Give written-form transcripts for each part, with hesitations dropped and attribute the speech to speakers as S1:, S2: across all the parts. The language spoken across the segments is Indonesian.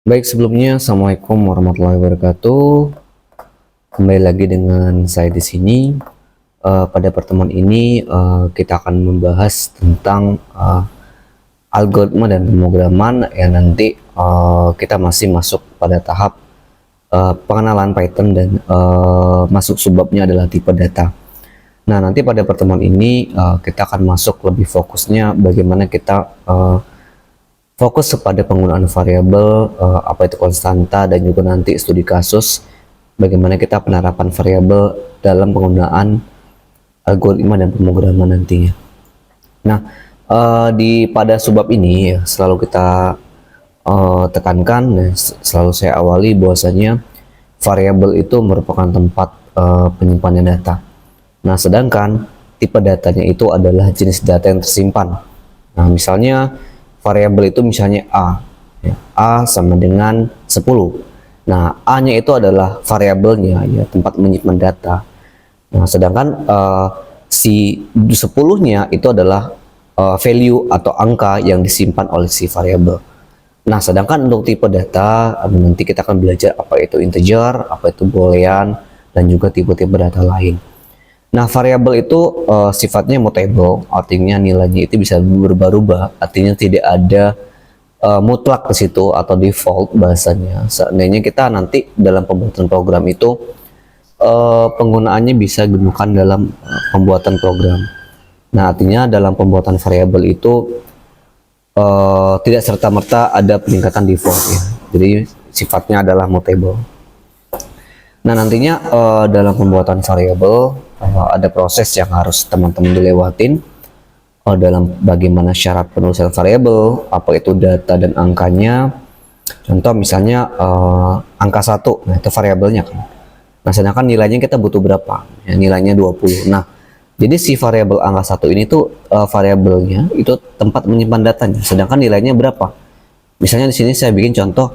S1: Baik, sebelumnya Assalamualaikum warahmatullahi wabarakatuh. Kembali lagi dengan saya di sini. Pada pertemuan ini kita akan membahas tentang algoritma dan pemrograman yang nanti kita masih masuk pada tahap pengenalan Python dan masuk subbabnya adalah tipe data. Nah, nanti pada pertemuan ini kita akan masuk lebih fokusnya bagaimana kita fokus kepada penggunaan variabel, apa itu konstanta, dan juga nanti studi kasus bagaimana kita penerapan variabel dalam penggunaan algoritma dan pemrograman nantinya. Nah, di pada subbab ini selalu kita tekankan, selalu saya awali bahwasanya variabel itu merupakan tempat penyimpanan data. Nah, sedangkan tipe datanya itu adalah jenis data yang tersimpan. Nah, misalnya variabel itu misalnya A, ya, A sama dengan 10. Nah, A-nya itu adalah variabelnya, ya, tempat menyimpan data. Nah, sedangkan si 10-nya itu adalah value atau angka yang disimpan oleh si variabel. Nah, sedangkan untuk tipe data, nanti kita akan belajar apa itu integer, apa itu boolean, dan juga tipe-tipe data lain. Nah, variabel itu sifatnya mutable, artinya nilainya itu bisa berubah-ubah, artinya tidak ada mutlak ke situ atau default bahasanya. Seandainya kita nanti dalam pembuatan program itu penggunaannya bisa digunakan dalam pembuatan program. Nah, artinya dalam pembuatan variabel itu tidak serta-merta ada peningkatan default ya. Jadi sifatnya adalah mutable. Nah, nantinya dalam pembuatan variabel ada proses yang harus teman-teman dilewatin dalam bagaimana syarat penulisan variabel, apa itu data dan angkanya. Contoh misalnya angka 1, nah itu variabelnya kan. Nah, sedangkan nilainya kita butuh berapa? Ya, nilainya 20. Nah, jadi si variabel angka 1 ini tuh variabelnya itu tempat menyimpan datanya, sedangkan nilainya berapa? Misalnya di sini saya bikin contoh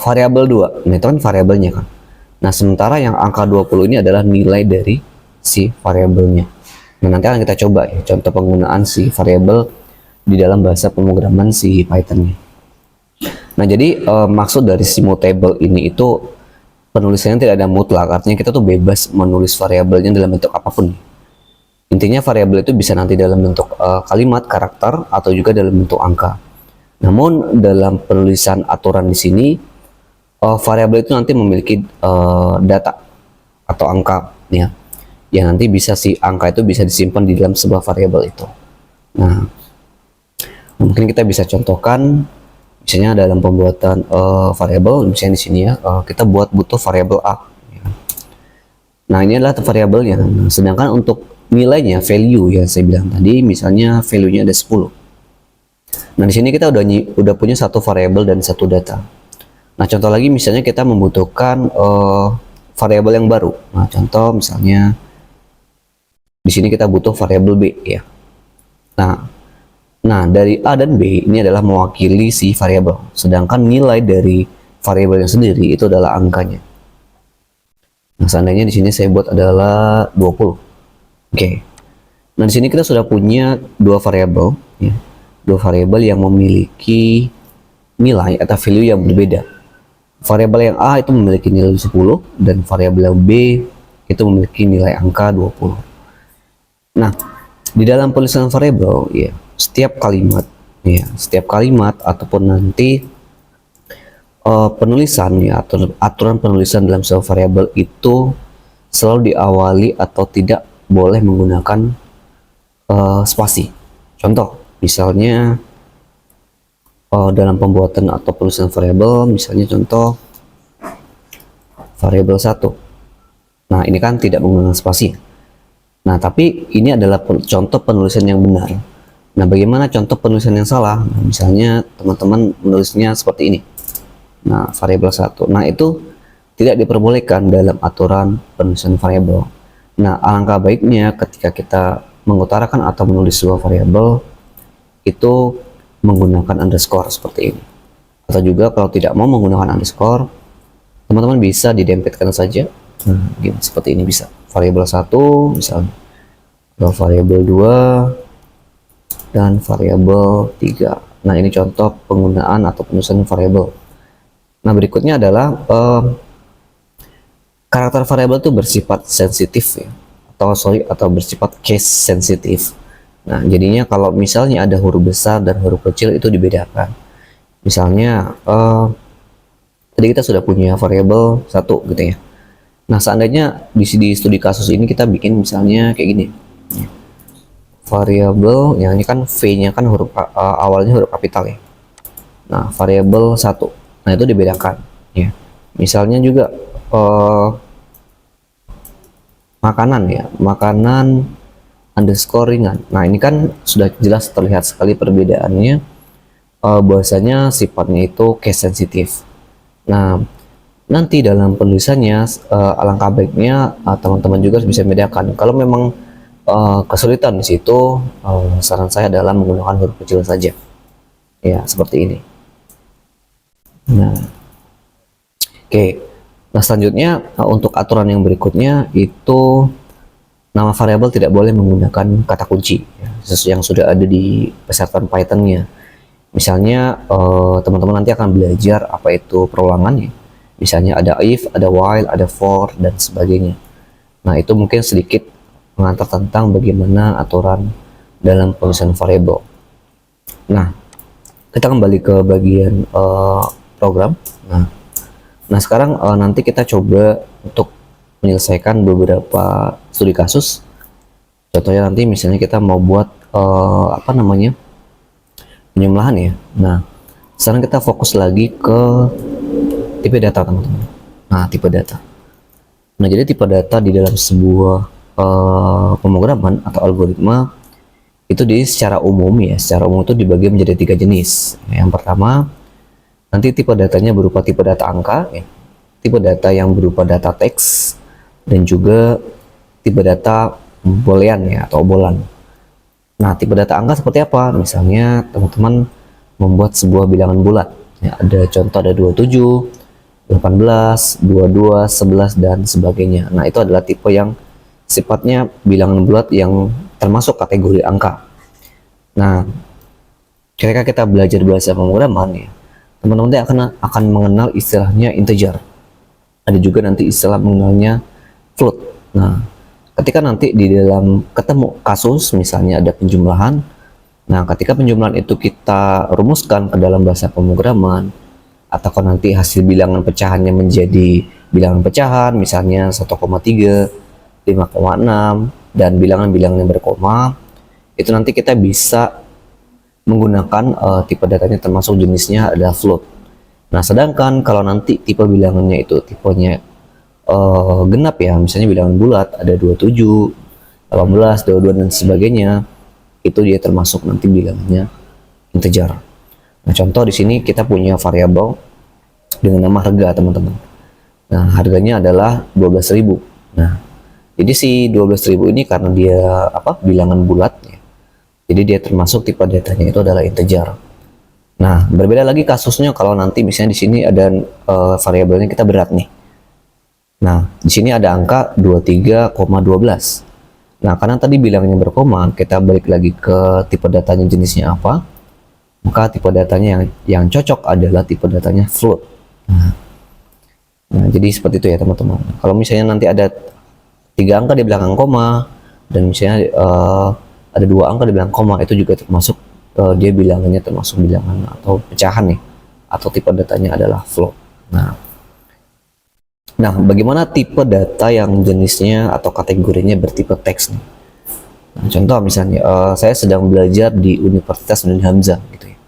S1: variabel 2. Nah, itu kan variabelnya kan. Nah, sementara yang angka 20 ini adalah nilai dari si variabelnya. Nah, nanti akan kita coba ya contoh penggunaan si variabel di dalam bahasa pemrograman si Python-nya. Nah, jadi maksud dari si mutable ini itu penulisannya tidak ada mutlak, artinya kita tuh bebas menulis variabelnya dalam bentuk apapun. Intinya variabel itu bisa nanti dalam bentuk kalimat, karakter, atau juga dalam bentuk angka. Namun dalam penulisan aturan di sini variabel itu nanti memiliki data atau angka ya, yang nanti bisa si angka itu bisa disimpan di dalam sebuah variabel itu. Nah, mungkin kita bisa contohkan misalnya dalam pembuatan variabel, misalnya di sini ya kita butuh variabel A ya. Nah, ini adalah variabelnya. Nah, sedangkan untuk nilainya, value yang saya bilang tadi, misalnya value-nya ada 10. Nah, di sini kita udah punya satu variabel dan satu data. Nah, contoh lagi misalnya kita membutuhkan variabel yang baru. Nah, contoh misalnya di sini kita butuh variabel B ya. Nah, dari A dan B ini adalah mewakili si variabel, sedangkan nilai dari variabel yang sendiri itu adalah angkanya. Nah, seandainya di sini saya buat adalah 20. Oke. Nah, di sini kita sudah punya dua variabel ya. Dua variabel yang memiliki nilai atau value yang berbeda. Variabel yang A itu memiliki nilai 10 dan variabel yang B itu memiliki nilai angka 20. Nah, di dalam penulisan variabel ya, setiap kalimat ataupun nanti penulisan ya, aturan penulisan dalam sebuah variabel itu selalu diawali atau tidak boleh menggunakan spasi. Contoh, misalnya dalam pembuatan atau penulisan variabel, misalnya contoh variabel 1. Nah, ini kan tidak menggunakan spasi. Nah, tapi ini adalah contoh penulisan yang benar. Nah, bagaimana contoh penulisan yang salah? Nah, misalnya teman-teman menulisnya seperti ini. Nah, variabel 1. Nah, itu tidak diperbolehkan dalam aturan penulisan variabel. Nah, alangkah baiknya ketika kita mengutarakan atau menulis sebuah variabel itu menggunakan underscore seperti ini. Atau juga kalau tidak mau menggunakan underscore, teman-teman bisa didempetkan saja. Gini, seperti ini bisa. Variabel 1 misalnya. Variabel 2 dan variabel 3. Nah, ini contoh penggunaan atau penulisan variabel. Nah, berikutnya adalah karakter variabel itu bersifat sensitif ya, atau bersifat case sensitif. Nah, jadinya kalau misalnya ada huruf besar dan huruf kecil itu dibedakan. Misalnya tadi kita sudah punya variabel satu gitu ya. Nah, seandainya di studi kasus ini kita bikin misalnya kayak gini. Variabel yang ini kan V-nya kan huruf awalnya huruf kapital ya. Nah, variabel satu. Nah, itu dibedakan ya. Misalnya juga makanan ya, makanan underscore ringan. Nah, ini kan sudah jelas terlihat sekali perbedaannya, bahwasanya sifatnya itu case sensitif. Nah, nanti dalam penulisannya alangkah baiknya teman-teman juga bisa membedakan. Kalau memang kesulitan di situ, saran saya adalah menggunakan huruf kecil saja. Ya, seperti ini. Nah, oke. Nah, selanjutnya untuk aturan yang berikutnya itu nama variabel tidak boleh menggunakan kata kunci ya, yang sudah ada di peserta Python-nya. Misalnya teman-teman nanti akan belajar apa itu perulangan ya. Misalnya ada if, ada while, ada for, dan sebagainya. Nah, itu mungkin sedikit mengantar tentang bagaimana aturan dalam penulisan variabel. Nah, kita kembali ke bagian program. Nah, sekarang nanti kita coba untuk menyelesaikan beberapa studi kasus. Contohnya nanti misalnya kita mau buat penjumlahan ya. Nah, sekarang kita fokus lagi ke tipe data, teman-teman. Nah, tipe data. Nah, jadi tipe data di dalam sebuah pemrograman atau algoritma itu secara umum itu dibagi menjadi 3 jenis. Yang pertama, nanti tipe datanya berupa tipe data angka ya. Tipe data yang berupa data teks, dan juga tipe data boolean ya, atau bolan. Nah, tipe data angka seperti apa? Misalnya teman-teman membuat sebuah bilangan bulat ya, ada contoh ada 27, 18, 22, 11, dan sebagainya. Nah, itu adalah tipe yang sifatnya bilangan bulat yang termasuk kategori angka. Nah, ketika kita belajar bahasa pemrograman ya, teman-teman akan mengenal istilahnya integer. Ada juga nanti istilah mengenalnya float. Nah, ketika nanti di dalam ketemu kasus misalnya ada penjumlahan, nah ketika penjumlahan itu kita rumuskan ke dalam bahasa pemrograman, atau nanti hasil bilangan pecahannya menjadi bilangan pecahan misalnya 1,3, 5,6, dan bilangan-bilangan yang berkoma, itu nanti kita bisa menggunakan tipe datanya termasuk jenisnya adalah float. Nah, sedangkan kalau nanti tipe bilangannya itu tipenya genap ya, misalnya bilangan bulat ada 27, 18, 22, dan sebagainya, itu dia termasuk nanti bilangannya integer. Nah, contoh di sini kita punya variabel dengan nama harga, teman-teman. Nah, harganya adalah 12.000. Nah, jadi si 12.000 ini karena dia bilangan bulat ya, jadi dia termasuk tipe datanya itu adalah integer. Nah, berbeda lagi kasusnya kalau nanti misalnya di sini ada variabelnya kita berat nih. Nah, di sini ada angka 23,12. Nah, karena tadi bilangnya berkoma, kita balik lagi ke tipe datanya jenisnya apa. Maka tipe datanya yang cocok adalah tipe datanya float. Nah, jadi seperti itu ya, teman-teman. Kalau misalnya nanti ada 3 angka di belakang koma, dan misalnya ada 2 angka di belakang koma, itu juga termasuk dia bilangannya termasuk bilangan atau pecahan nih, atau tipe datanya adalah float. Nah, bagaimana tipe data yang jenisnya atau kategorinya bertipe teks nih? Nah, contoh misalnya saya sedang belajar di Universitas Nurin Hamzah gitu ya.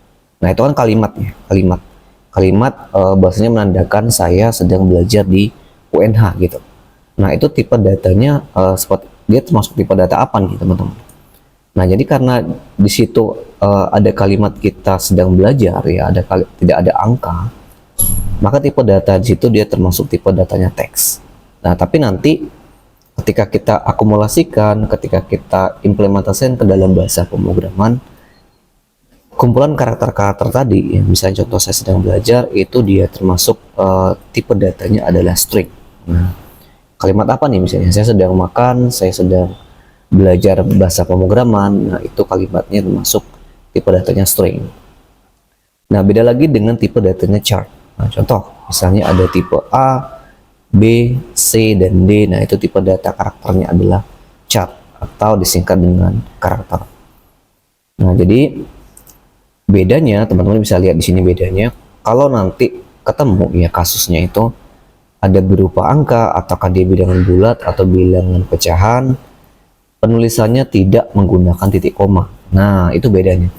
S1: Nah, itu kan kalimat bahasanya menandakan saya sedang belajar di UNH gitu. Nah, itu tipe datanya dia termasuk tipe data apa nih, teman-teman? Nah, jadi karena di situ ada kalimat kita sedang belajar ya, tidak ada angka, maka tipe data di situ dia termasuk tipe datanya teks. Nah, tapi nanti ketika kita akumulasikan, ketika kita implementasikan ke dalam bahasa pemrograman, kumpulan karakter-karakter tadi, ya, misalnya contoh saya sedang belajar, itu dia termasuk tipe datanya adalah string. Nah, kalimat apa nih misalnya? Saya sedang makan, saya sedang belajar bahasa pemrograman, nah itu kalimatnya termasuk tipe datanya string. Nah, beda lagi dengan tipe datanya chart. Nah, contoh Misalnya ada tipe A, B, C, dan D. Nah, itu tipe data karakternya adalah chart atau disingkat dengan karakter. Nah, jadi bedanya teman-teman bisa lihat di sini bedanya. Kalau nanti ketemu ya kasusnya itu ada berupa angka, ataukah dia bilangan bulat atau bilangan pecahan, penulisannya tidak menggunakan titik koma. Nah, itu bedanya.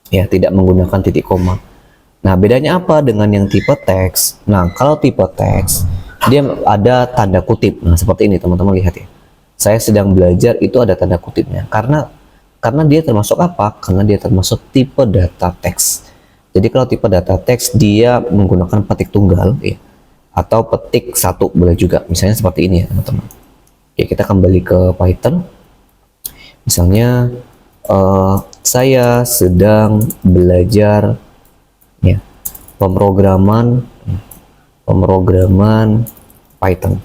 S1: Ya, tidak menggunakan titik koma. Nah, bedanya apa dengan yang tipe teks? Nah, kalau tipe teks dia ada tanda kutip. Nah, seperti ini teman-teman lihat ya. Saya sedang belajar itu ada tanda kutipnya. Karena dia termasuk apa? Karena dia termasuk tipe data teks. Jadi kalau tipe data teks dia menggunakan petik tunggal ya, atau petik satu boleh juga. Misalnya seperti ini ya teman-teman. Oke, kita kembali ke Python. Misalnya saya sedang belajar ya pemrograman Python.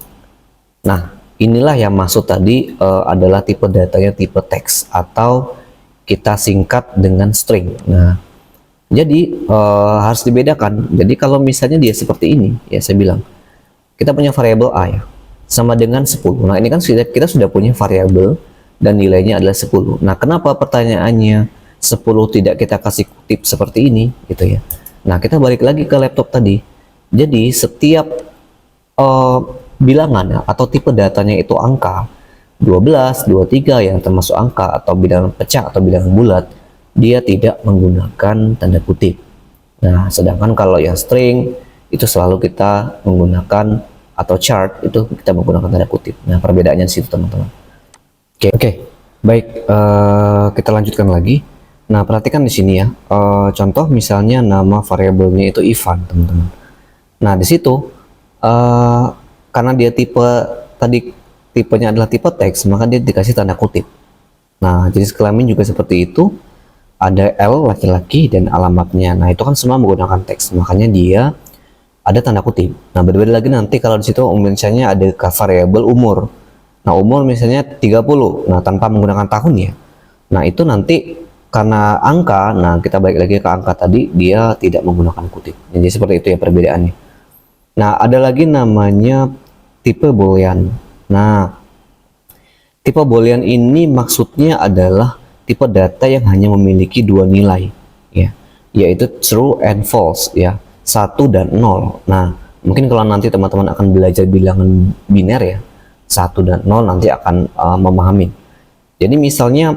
S1: Nah, inilah yang masuk tadi adalah tipe datanya tipe teks atau kita singkat dengan string. Nah, jadi harus dibedakan. Jadi kalau misalnya dia seperti ini, ya saya bilang kita punya variabel a ya, sama dengan 10. Nah, ini kan kita sudah punya variabel dan nilainya adalah 10. Nah, kenapa pertanyaannya 10 tidak kita kasih kutip seperti ini gitu ya. Nah, kita balik lagi ke laptop tadi. Jadi setiap bilangan ya, atau tipe datanya itu angka 12, 23 yang termasuk angka atau bilangan pecah atau bilangan bulat, dia tidak menggunakan tanda kutip. Nah, sedangkan kalau yang string itu selalu kita menggunakan, atau chart itu kita menggunakan tanda kutip. Nah, perbedaannya di situ teman-teman. Oke, baik, kita lanjutkan lagi. Nah, perhatikan di sini ya. Contoh misalnya nama variabelnya itu Ivan, teman-teman. Nah, di situ karena dia tipenya adalah tipe teks, maka dia dikasih tanda kutip. Nah, jenis kelamin juga seperti itu. Ada L laki-laki dan alamatnya. Nah, itu kan semua menggunakan teks, makanya dia ada tanda kutip. Nah, berbeda lagi nanti kalau di situ misalnya ada variabel umur. Nah, umur misalnya 30. Nah, tanpa menggunakan tahun ya. Nah, itu nanti karena angka, nah kita balik lagi ke angka tadi, dia tidak menggunakan kutip. Jadi seperti itu ya perbedaannya. Nah, ada lagi namanya tipe boolean. Nah, tipe boolean ini maksudnya adalah tipe data yang hanya memiliki dua nilai, ya, yaitu true and false, ya, 1 dan 0. Nah, mungkin kalau nanti teman-teman akan belajar bilangan biner ya, 1 dan 0 nanti akan memahami. Jadi misalnya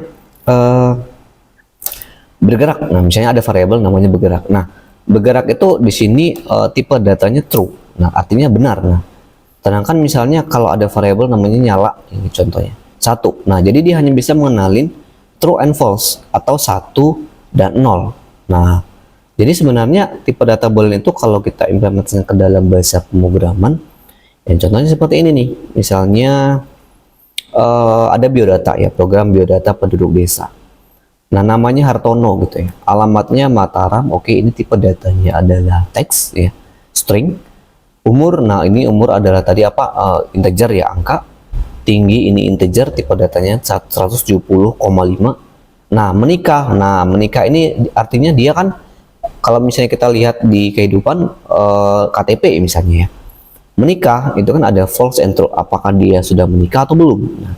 S1: bergerak. Nah, misalnya ada variabel namanya bergerak. Nah, bergerak itu di sini tipe datanya true. Nah, artinya benar. Nah, sedangkan misalnya kalau ada variabel namanya nyala, ini contohnya 1. Nah, jadi dia hanya bisa mengenalin true and false atau 1 dan 0. Nah, jadi sebenarnya tipe data boolean itu kalau kita implementasikan ke dalam bahasa pemrograman, yang contohnya seperti ini nih. Misalnya ada biodata ya, program biodata penduduk desa. Nah, namanya Hartono gitu ya. Alamatnya Mataram. Oke, ini tipe datanya adalah teks ya, string. Umur, nah ini umur adalah tadi apa? Integer ya, angka. Tinggi ini integer, tipe datanya 170,5. Nah, menikah. Nah, menikah ini artinya dia kan kalau misalnya kita lihat di kehidupan KTP misalnya ya. Menikah itu kan ada false and true, apakah dia sudah menikah atau belum. Nah,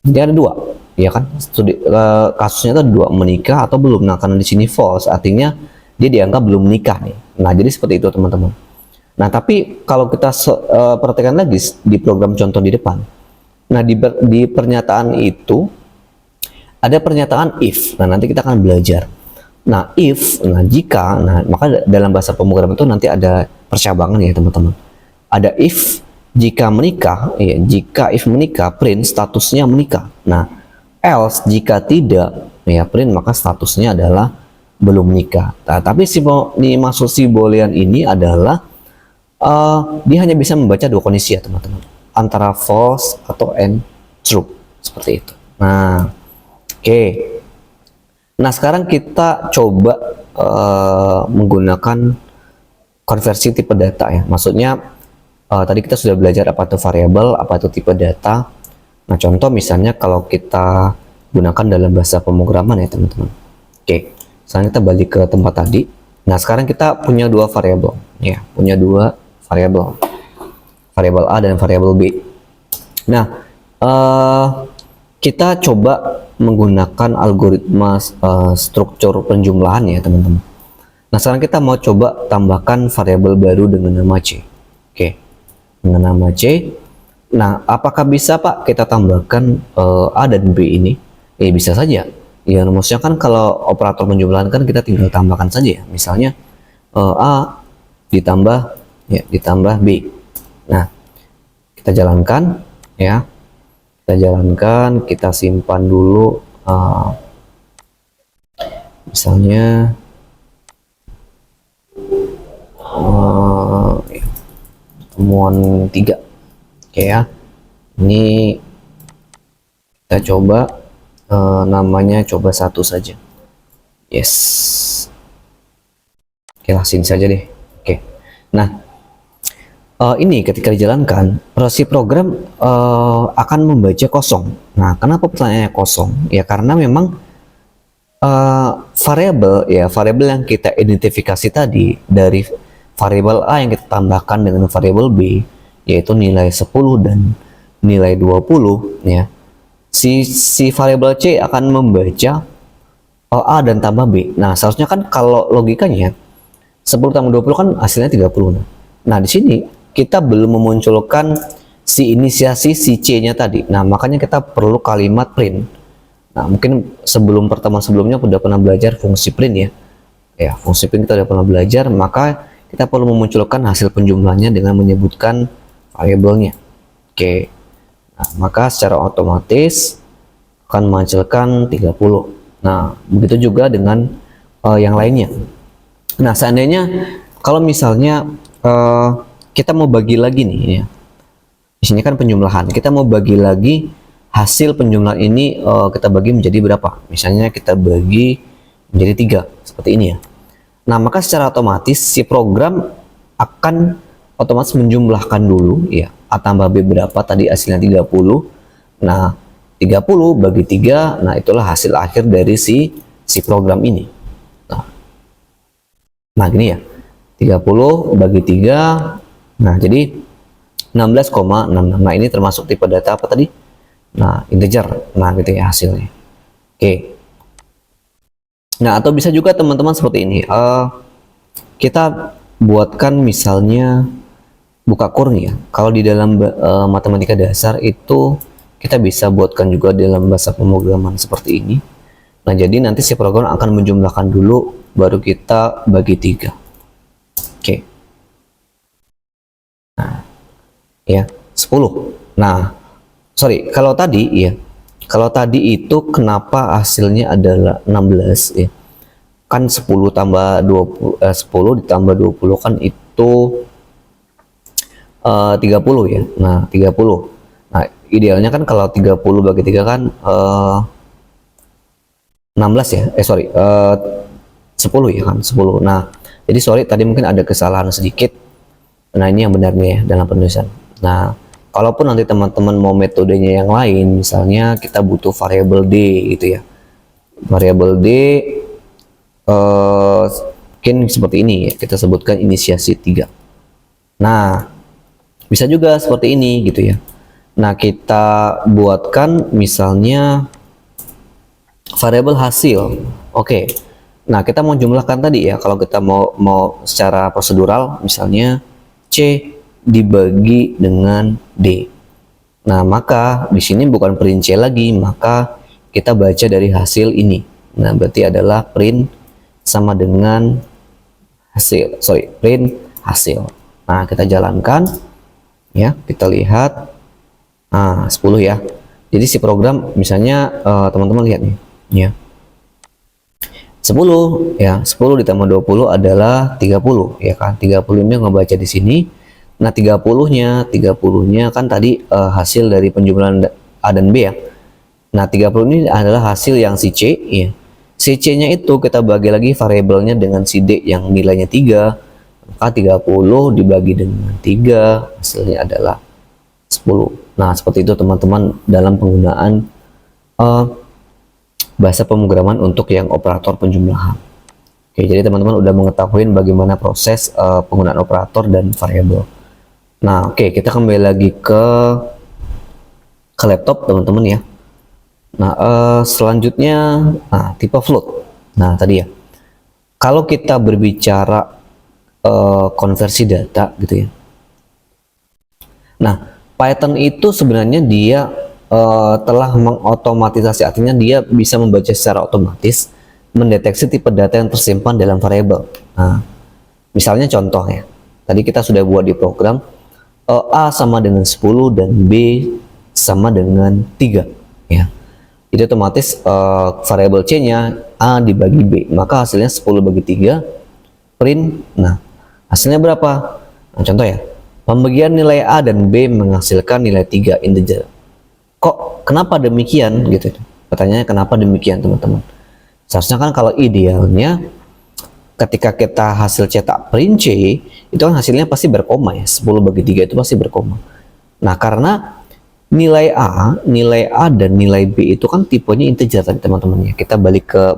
S1: jadi ada dua, ya kan? Kasusnya itu ada dua, menikah atau belum. Nah, karena di sini false, artinya dia dianggap belum menikah nih. Nah, jadi seperti itu teman-teman. Nah, tapi kalau kita perhatikan lagi di program contoh di depan. Nah, di pernyataan itu ada pernyataan if. Nah, nanti kita akan belajar. Nah, if, nah jika, nah maka dalam bahasa pemrograman itu nanti ada percabangan ya teman-teman. Ada if jika menikah, ya, jika if menikah, print statusnya menikah. Nah, else jika tidak, ya print maka statusnya adalah belum menikah. Nah, tapi maksud si boolean ini adalah dia hanya bisa membaca dua kondisi ya teman-teman, antara false atau and true seperti itu. Nah, oke. Nah, sekarang kita coba menggunakan konversi tipe data ya. Maksudnya tadi kita sudah belajar apa itu variabel, apa itu tipe data. Nah, contoh misalnya kalau kita gunakan dalam bahasa pemrograman ya teman-teman. Oke, sekarang kita balik ke tempat tadi. Nah, sekarang kita punya dua variabel. ya, punya dua variabel, variabel A dan variabel B. Nah, kita coba menggunakan algoritma struktur penjumlahan ya teman-teman. Nah, sekarang kita mau coba tambahkan variabel baru dengan nama C. Oke, dengan nama C. Nah, apakah bisa Pak kita tambahkan A dan B ini? Bisa saja. Ya, maksudnya kan kalau operator penjumlahan kan kita tinggal tambahkan saja ya. Misalnya A ditambah B. Nah, kita jalankan ya. Kita jalankan, kita simpan dulu misalnya temuan 3. Oke ya. Ini kita coba namanya coba 1 saja. Yes. Oke lah, sini saja deh. Oke. Nah, ini ketika dijalankan, si program akan membaca kosong. Nah, kenapa pertanyaannya kosong? Ya karena memang variabel yang kita identifikasi tadi dari variabel A yang kita tambahkan dengan variabel B, yaitu nilai 10 dan nilai 20 ya. Si variabel C akan membaca A dan tambah B. Nah, seharusnya kan kalau logikanya 10 tambah 20 kan hasilnya 30. Nah, di sini kita belum memunculkan si inisiasi si C-nya tadi. Nah, makanya kita perlu kalimat print. Nah, mungkin sebelum pertemuan sebelumnya udah pernah belajar fungsi print ya. Ya, fungsi print kita udah pernah belajar, maka kita perlu memunculkan hasil penjumlahannya dengan menyebutkan variabelnya. Oke. Nah, maka secara otomatis akan menghasilkan 30. Nah, begitu juga dengan yang lainnya. Nah, seandainya kalau misalnya kita mau bagi lagi nih ya. Di sini kan penjumlahan. Kita mau bagi lagi hasil penjumlahan ini, kita bagi menjadi berapa? Misalnya kita bagi menjadi 3 seperti ini ya. Nah, maka secara otomatis si program akan otomatis menjumlahkan dulu ya. A tambah B berapa tadi hasilnya 30. Nah, 30 bagi 3, nah itulah hasil akhir dari si program ini. Nah, gini ya. 30 bagi 3. Nah, jadi 16,66. Nah, ini termasuk tipe data apa tadi? Nah, integer. Nah, gitu ya hasilnya. Oke. Nah, atau bisa juga teman-teman seperti ini. Kita buatkan misalnya buka kurung ya. Kalau di dalam matematika dasar itu kita bisa buatkan juga dalam bahasa pemrograman seperti ini. Nah, jadi nanti si program akan menjumlahkan dulu, baru kita bagi 3. Oke. Nah, ya, 10. Nah, sorry, kalau tadi ya, kalau tadi itu kenapa hasilnya adalah 16 ya? Kan 10 tambah 20, 10 ditambah 20 kan itu 30 ya. Nah, 30. Nah, idealnya kan kalau 30 bagi 3 kan 16 ya. 10 ya kan, 10. Nah, jadi sorry tadi mungkin ada kesalahan sedikit. Nah, ini yang benarnya ya dalam penulisan. Nah, kalaupun nanti teman-teman mau metodenya yang lain, misalnya kita butuh variabel D gitu ya. Variabel D mungkin seperti ini ya, kita sebutkan inisiasi 3. Nah, bisa juga seperti ini gitu ya. Nah, kita buatkan misalnya variabel hasil. Oke. Nah, kita mau jumlahkan tadi ya. Kalau kita mau secara prosedural, misalnya C dibagi dengan D. Nah, maka di sini bukan print C lagi, maka kita baca dari hasil ini. Nah, berarti adalah print sama dengan hasil. Print hasil. Nah, kita jalankan ya, kita lihat. Nah, 10 ya. Jadi si program misalnya teman-teman lihat nih ya. 10 ya, 10 ditambah 20 adalah 30 ya kan. 30 ini ngebaca di sini. Nah, 30-nya kan tadi hasil dari penjumlahan A dan B ya. Nah, 30 ini adalah hasil yang si C ya. Si C-nya itu kita bagi lagi variabelnya dengan si D yang nilainya 3. Maka 30 dibagi dengan 3 hasilnya adalah 10. Nah, seperti itu teman-teman dalam penggunaan bahasa pemrograman untuk yang operator penjumlahan. Oke, jadi teman-teman udah mengetahui bagaimana proses penggunaan operator dan variabel. Nah, oke, kita kembali lagi ke laptop teman-teman ya. Nah, selanjutnya, tipe float. Nah, tadi ya, kalau kita berbicara konversi data gitu ya. Nah, Python itu sebenarnya dia telah mengotomatisasi, artinya dia bisa membaca secara otomatis, mendeteksi tipe data yang tersimpan dalam variabel. Nah, misalnya contoh ya, tadi kita sudah buat di program A sama dengan 10 dan B sama dengan 3 ya. Jadi otomatis variabel C-nya A dibagi B, maka hasilnya 10 bagi 3 print. Nah, hasilnya berapa? Nah, contoh ya, pembagian nilai A dan B menghasilkan nilai 3 integer. Kok kenapa demikian gitu? Pertanyaannya kenapa demikian teman-teman? Seharusnya kan kalau idealnya ketika kita hasil cetak print C, itu kan hasilnya pasti berkoma ya, 10 bagi 3 itu pasti berkoma. Nah, karena nilai A dan nilai B itu kan tipenya integer tadi teman-teman ya. Kita balik ke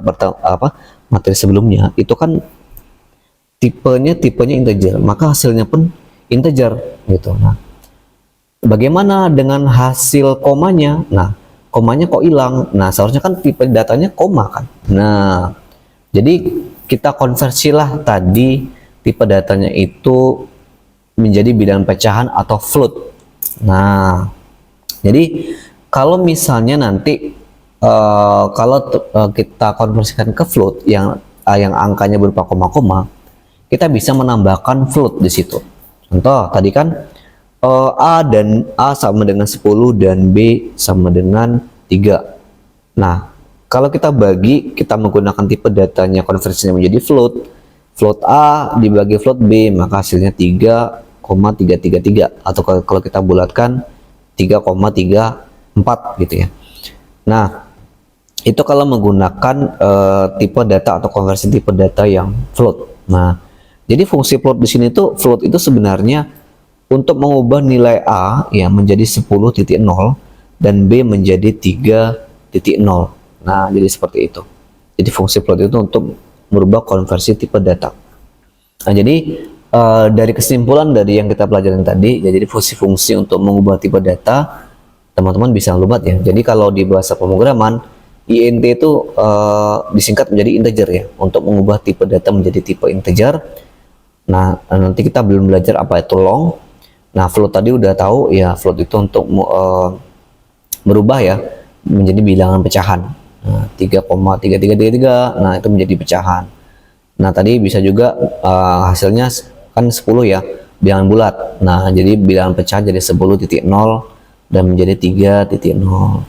S1: materi sebelumnya, itu kan tipenya integer, maka hasilnya pun integer gitu. Nah, bagaimana dengan hasil komanya? Nah, komanya kok hilang? Nah, seharusnya kan tipe datanya koma kan. Nah, jadi kita konversilah tadi tipe datanya itu menjadi bilangan pecahan atau float. Nah, jadi kalau misalnya nanti kita konversikan ke float yang angkanya berupa koma-koma, kita bisa menambahkan float di situ. Contoh tadi kan A sama dengan 10 dan B sama dengan 3. Nah, kalau kita menggunakan tipe datanya konversinya menjadi float A dibagi float B, maka hasilnya 3,333, atau kalau kita bulatkan 3,34 gitu ya. Nah, itu kalau menggunakan tipe data atau konversi tipe data yang float. Nah, jadi fungsi float di sini tuh, float itu sebenarnya untuk mengubah nilai A ya menjadi 10.0 dan B menjadi 3.0. Nah, jadi seperti itu. Jadi fungsi float itu untuk merubah konversi tipe data. Nah, jadi dari kesimpulan dari yang kita pelajari tadi, ya, jadi fungsi-fungsi untuk mengubah tipe data, teman-teman bisa lubat ya. Jadi kalau di bahasa pemrograman, int itu disingkat menjadi integer ya, untuk mengubah tipe data menjadi tipe integer. Nah, nanti kita belum belajar apa itu long. Nah, float tadi udah tahu ya, float itu untuk merubah ya menjadi bilangan pecahan. Nah, 3,3333, nah itu menjadi pecahan. Nah, tadi bisa juga hasilnya kan 10 ya, bilangan bulat. Nah, jadi bilangan pecahan jadi 10.0 dan menjadi 3.0.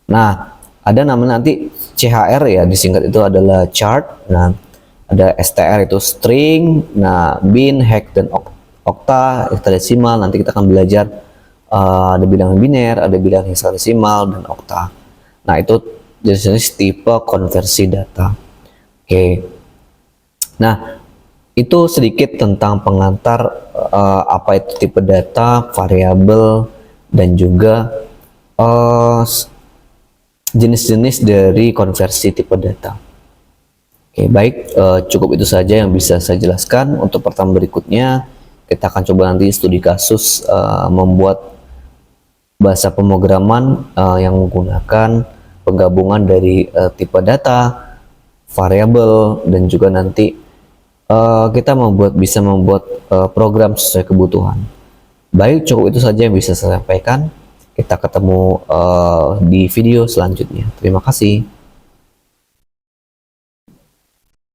S1: Nah, ada namanya nanti CHR ya, disingkat itu adalah chart. Nah, ada STR itu string, nah bin, hex, dan okta, heksadesimal. Nanti kita akan belajar ada bilangan biner, ada bilangan heksadesimal, dan okta. Nah, itu jenis tipe konversi data. Oke. Nah, itu sedikit tentang pengantar apa itu tipe data, variabel, dan juga jenis-jenis dari konversi tipe data. Oke, baik, cukup itu saja yang bisa saya jelaskan. Untuk pertemuan berikutnya, kita akan coba nanti studi kasus membuat bahasa pemrograman yang menggunakan penggabungan dari tipe data, variabel, dan juga nanti kita bisa membuat program sesuai kebutuhan. Baik, cukup itu saja yang bisa saya sampaikan. Kita ketemu di video selanjutnya. Terima kasih.